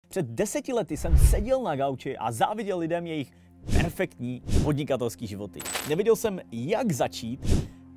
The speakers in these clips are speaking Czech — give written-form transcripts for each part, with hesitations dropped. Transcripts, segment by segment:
Před 10 lety jsem seděl na gauči a záviděl lidem jejich perfektní podnikatelský životy. Nevěděl jsem, jak začít.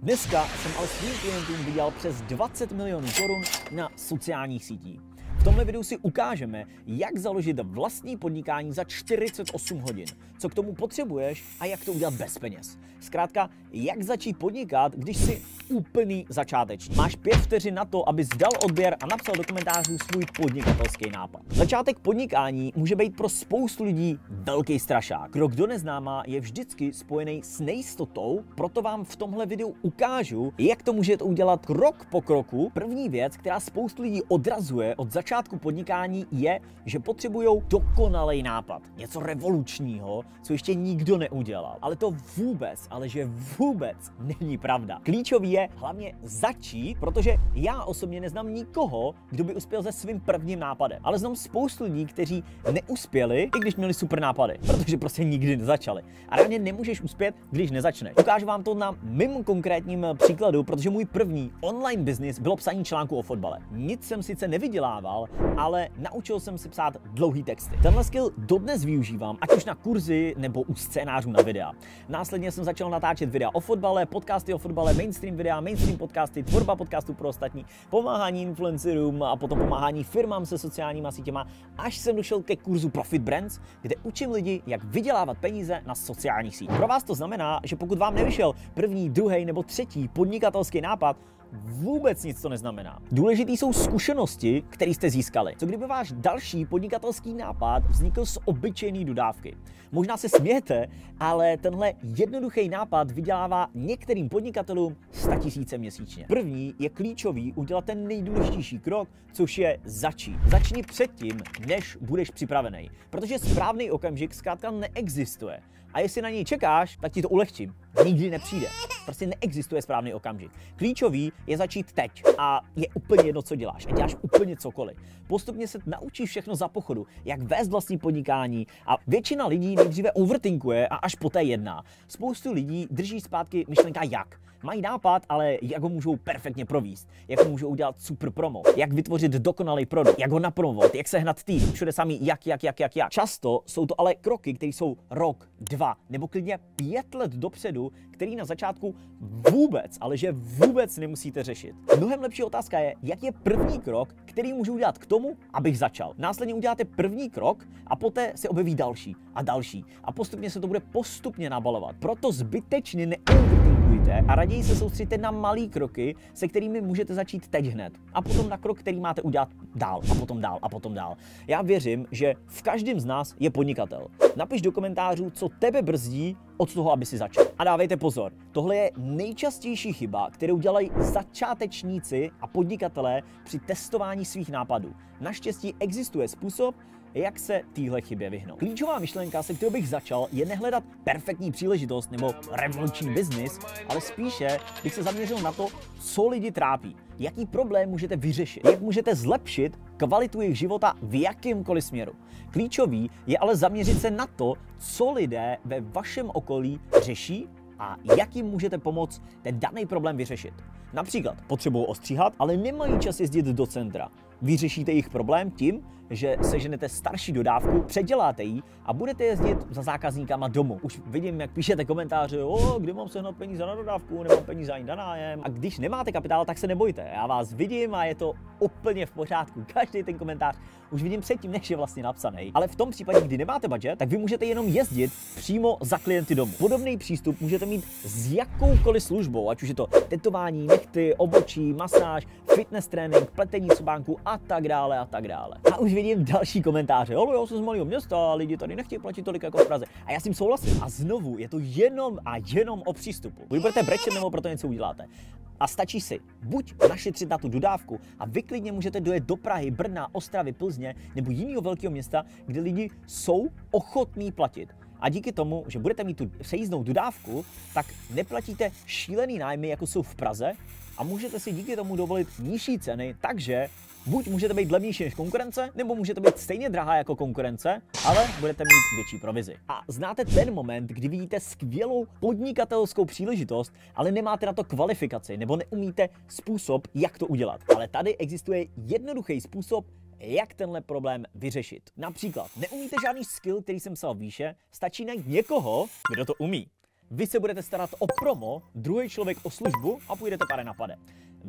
Dneska jsem ale svým klientům vydělal přes 20 milionů korun na sociálních sítích. V tomhle videu si ukážeme, jak založit vlastní podnikání za 48 hodin, co k tomu potřebuješ a jak to udělat bez peněz. Zkrátka, jak začít podnikat, když jsi úplný začátečník. Máš 5 vteřin na to, abys dal odběr a napsal do komentářů svůj podnikatelský nápad. Začátek podnikání může být pro spoustu lidí velký strašák. Krok do neznáma je vždycky spojený s nejistotou, proto vám v tomhle videu ukážu, jak to můžete udělat krok po kroku. První věc, která spoustu lidí odrazuje od začátku podnikání, je, že potřebují dokonalý nápad. Něco revolučního, co ještě nikdo neudělal. Ale to vůbec, ale že vůbec není pravda. Klíčový je hlavně začít, protože já osobně neznám nikoho, kdo by uspěl se svým prvním nápadem. Ale znám spoustu lidí, kteří neuspěli, i když měli super nápady, protože prostě nikdy nezačali. A reálně nemůžeš uspět, když nezačneš. Ukážu vám to na mým konkrétním příkladu, protože můj první online business bylo psaní článků o fotbale. Nic jsem sice nevydělával, ale naučil jsem se psát dlouhý texty. Tenhle skill dodnes využívám, ať už na kurzy nebo u scénářů na videa. Následně jsem začal natáčet videa o fotbale, podcasty o fotbale, mainstream videa, mainstream podcasty, tvorba podcastů pro ostatní, pomáhání influencerům a potom pomáhání firmám se sociálníma sítěma, až jsem došel ke kurzu Profit Brands, kde učím lidi, jak vydělávat peníze na sociálních sítích. Pro vás to znamená, že pokud vám nevyšel první, druhý nebo třetí podnikatelský nápad, vůbec nic to neznamená. Důležitý jsou zkušenosti, které jste získali. Co kdyby váš další podnikatelský nápad vznikl z obyčejné dodávky? Možná se smějete, ale tenhle jednoduchý nápad vydělává některým podnikatelům 100 000 měsíčně. První je klíčový udělat ten nejdůležitější krok, což je začít. Začni předtím, než budeš připravený, protože správný okamžik zkrátka neexistuje. A jestli na něj čekáš, tak ti to ulehčím. Nikdy nepřijde. Prostě neexistuje správný okamžik. Klíčový je začít teď a je úplně jedno, co děláš. A děláš úplně cokoliv. Postupně se naučíš všechno za pochodu, jak vést vlastní podnikání a většina lidí nejdříve overthinkuje a až poté jedná. Spoustu lidí drží zpátky myšlenka jak. Mají nápad, ale jak ho můžou perfektně provést, jak ho můžou udělat super promo, jak vytvořit dokonalý produkt, jak ho napromovat, jak sehnat tým, všude samý jak. Často jsou to ale kroky, které jsou rok, 2 nebo klidně 5 let dopředu, který na začátku vůbec, ale že vůbec nemusíte řešit. Mnohem lepší otázka je, jak je první krok, který můžu udělat k tomu, abych začal. Následně uděláte první krok a poté se objeví další a další a postupně se to bude postupně nabalovat. Proto zbytečně neoverthinkujte a raději se soustřeďte na malý kroky, se kterými můžete začít teď hned. A potom na krok, který máte udělat dál a potom dál a potom dál. Já věřím, že v každém z nás je podnikatel. Napiš do komentářů, co tebe brzdí od toho, aby si začal. A dávejte pozor, tohle je nejčastější chyba, kterou dělají začátečníci a podnikatelé při testování svých nápadů. Naštěstí existuje způsob, jak se téhle chybě vyhnout. Klíčová myšlenka, se kterou bych začal, je nehledat perfektní příležitost nebo revoluční biznis, ale spíše bych se zaměřil na to, co lidi trápí, jaký problém můžete vyřešit, jak můžete zlepšit kvalitu jejich života v jakýmkoliv směru. Klíčový je ale zaměřit se na to, co lidé ve vašem okolí řeší a jak jim můžete pomoct ten daný problém vyřešit. Například potřebují ostříhat, ale nemají čas jezdit do centra. Vyřešíte jejich problém tím, že seženete starší dodávku, předěláte ji a budete jezdit za zákazníkama domů. Už vidím, jak píšete komentáře, kdy mám sehnat peníze na dodávku, nemám peníze ani na nájem. A když nemáte kapitál, tak se nebojte. Já vás vidím a je to úplně v pořádku. Každý ten komentář už vidím předtím, než je vlastně napsaný. Ale v tom případě, kdy nemáte budget, tak vy můžete jenom jezdit přímo za klienty domů. Podobný přístup můžete mít s jakoukoliv službou, ať už je to tetování, nehty, obočí, masáž, fitness trénink, pletení sobánku a tak dále a tak dále. A už vidím další komentáře. Ale já jsem z malého města a lidi tady nechtějí platit tolik jako v Praze. A já s tím souhlasím. A znovu je to jenom o přístupu. Buď budete brečet, nebo proto něco uděláte. A stačí si buď našetřit na tu dodávku a vy klidně můžete dojet do Prahy, Brna, Ostravy, Plzně nebo jiného velkého města, kde lidi jsou ochotní platit. A díky tomu, že budete mít tu přejízdnou dodávku, tak neplatíte šílený nájmy, jako jsou v Praze, a můžete si díky tomu dovolit nižší ceny, takže buď můžete být levnější než konkurence, nebo můžete být stejně drahá jako konkurence, ale budete mít větší provizi. A znáte ten moment, kdy vidíte skvělou podnikatelskou příležitost, ale nemáte na to kvalifikaci, nebo neumíte způsob, jak to udělat. Ale tady existuje jednoduchý způsob, jak tenhle problém vyřešit. Například, neumíte žádný skill, který jsem psal výše, stačí najít někoho, kdo to umí. Vy se budete starat o promo, druhý člověk o službu a půjdete pade na pade.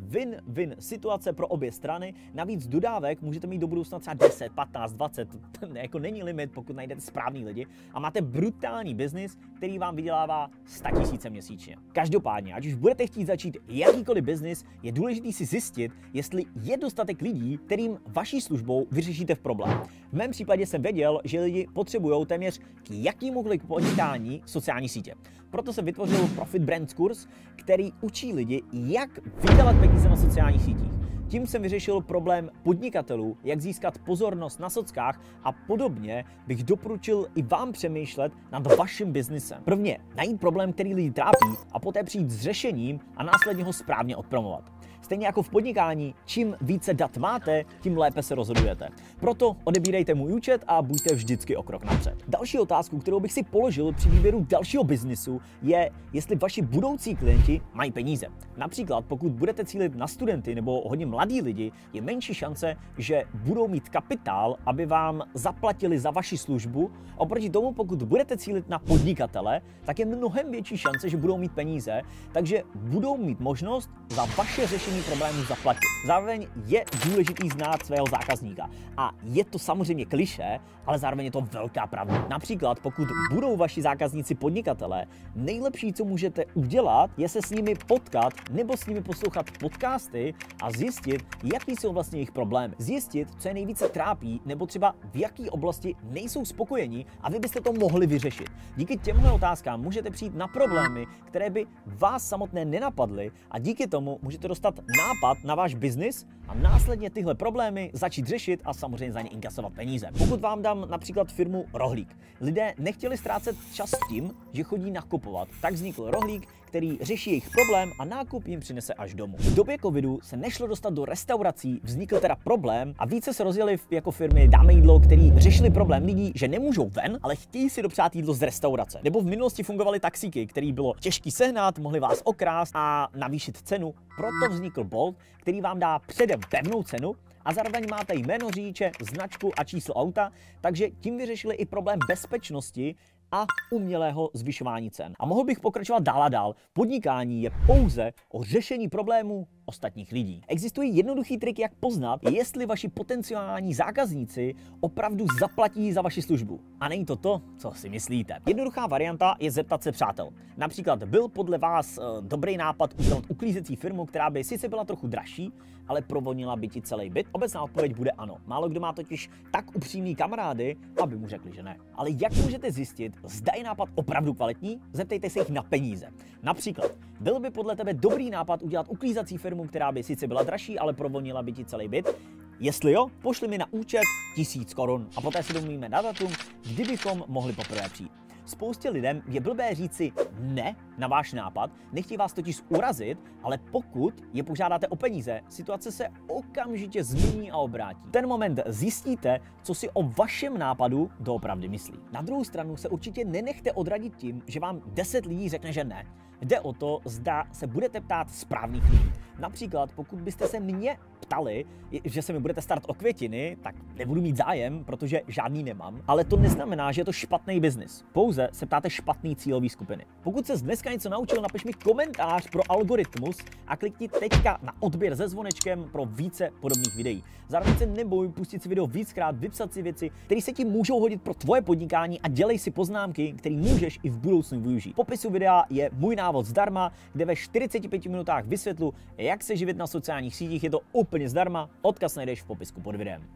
Win-win situace pro obě strany, navíc dodávek můžete mít do budoucna třeba 10, 15, 20, jako není limit, pokud najdete správný lidi a máte brutální biznis, který vám vydělává 100 000 měsíčně. Každopádně, ať už budete chtít začít jakýkoliv biznis, je důležité si zjistit, jestli je dostatek lidí, kterým vaší službou vyřešíte v problém. V mém případě jsem věděl, že lidi potřebují téměř k jakýmukoliv podnikání sociální sítě. Proto jsem vytvořil Profit Brands kurz, který učí lidi, jak vydělat peníze na sociálních sítích. Tím jsem vyřešil problém podnikatelů, jak získat pozornost na sockách a podobně bych doporučil i vám přemýšlet nad vaším biznisem. Prvně najít problém, který lidi trápí a poté přijít s řešením a následně ho správně odpromovat. Stejně jako v podnikání, čím více dat máte, tím lépe se rozhodujete. Proto odebírejte můj účet a buďte vždycky o krok napřed. Další otázku, kterou bych si položil při výběru dalšího biznisu, je, jestli vaši budoucí klienti mají peníze. Například, pokud budete cílit na studenty nebo hodně mladí lidi, je menší šance, že budou mít kapitál, aby vám zaplatili za vaši službu. Oproti tomu, pokud budete cílit na podnikatele, tak je mnohem větší šance, že budou mít peníze, takže budou mít možnost za vaše řešení problémů zaplatit. Zároveň je důležitý znát svého zákazníka. A je to samozřejmě klišé, ale zároveň je to velká pravda. Například, pokud budou vaši zákazníci podnikatelé, nejlepší, co můžete udělat, je se s nimi potkat nebo s nimi poslouchat podcasty a zjistit, jaký jsou vlastně jejich problémy. Zjistit, co je nejvíce trápí, nebo třeba v jaké oblasti nejsou spokojení a vy byste to mohli vyřešit. Díky těmhle otázkám můžete přijít na problémy, které by vás samotné nenapadly a díky tomu můžete dostat nápad na váš biznis a následně tyhle problémy začít řešit a samozřejmě za ně inkasovat peníze. Pokud vám dám například firmu Rohlík. Lidé nechtěli ztrácet čas tím, že chodí nakupovat. Tak vznikl Rohlík, který řeší jejich problém a nákup jim přinese až domů. V době covidu se nešlo dostat do restaurací, vznikl teda problém a více se rozjeli jako firmy Dáme jídlo, který řešili problém lidí, že nemůžou ven, ale chtějí si dopřát jídlo z restaurace. Nebo v minulosti fungovaly taxíky, který bylo těžký sehnat, mohli vás okrást a navýšit cenu. Proto vznikl Bolt, který vám dá předem pevnou cenu a zároveň máte jméno řidiče, značku a číslo auta, takže tím vyřešili i problém bezpečnosti a umělého zvyšování cen. A mohl bych pokračovat dál a dál. Podnikání je pouze o řešení problémů ostatních lidí. Existují jednoduchý trik, jak poznat, jestli vaši potenciální zákazníci opravdu zaplatí za vaši službu. A není to to, co si myslíte. Jednoduchá varianta je zeptat se přátel. Například, byl podle vás dobrý nápad udělat uklízecí firmu, která by sice byla trochu dražší, ale provonila by ti celý byt? Obecná odpověď bude ano. Málo kdo má totiž tak upřímný kamarády, aby mu řekli, že ne. Ale jak můžete zjistit, zda je nápad opravdu kvalitní? Zeptejte se jich na peníze. Například, byl by podle tebe dobrý nápad udělat uklízecí firmu, která by sice byla dražší, ale provonila by ti celý byt? Jestli jo, pošli mi na účet 1000 korun a poté se domluvíme na datum, kdy bychom mohli poprvé přijít. Spoustě lidem je blbé říci ne na váš nápad, nechtějí vás totiž urazit, ale pokud je požádáte o peníze, situace se okamžitě změní a obrátí. V ten moment zjistíte, co si o vašem nápadu doopravdy myslí. Na druhou stranu se určitě nenechte odradit tím, že vám 10 lidí řekne, že ne. Jde o to, zda se budete ptát správných lidí. Například, pokud byste se mě ptali, že se mi budete starat o květiny, tak nebudu mít zájem, protože žádný nemám. Ale to neznamená, že je to špatný biznis. Pouze se ptáte špatný cílový skupiny. Pokud se dneska něco naučil, napiš mi komentář pro algoritmus a klikni teďka na odběr se zvonečkem pro více podobných videí. Zároveň se neboj pustit si video víckrát, vypsat si věci, které se ti můžou hodit pro tvoje podnikání a dělej si poznámky, které můžeš i v budoucnu využít. V popisu videa je můj návod zdarma, kde ve 45 minutách vysvětlu, jak se živit na sociálních sítích. Je to úplně zdarma, odkaz najdeš v popisku pod videem.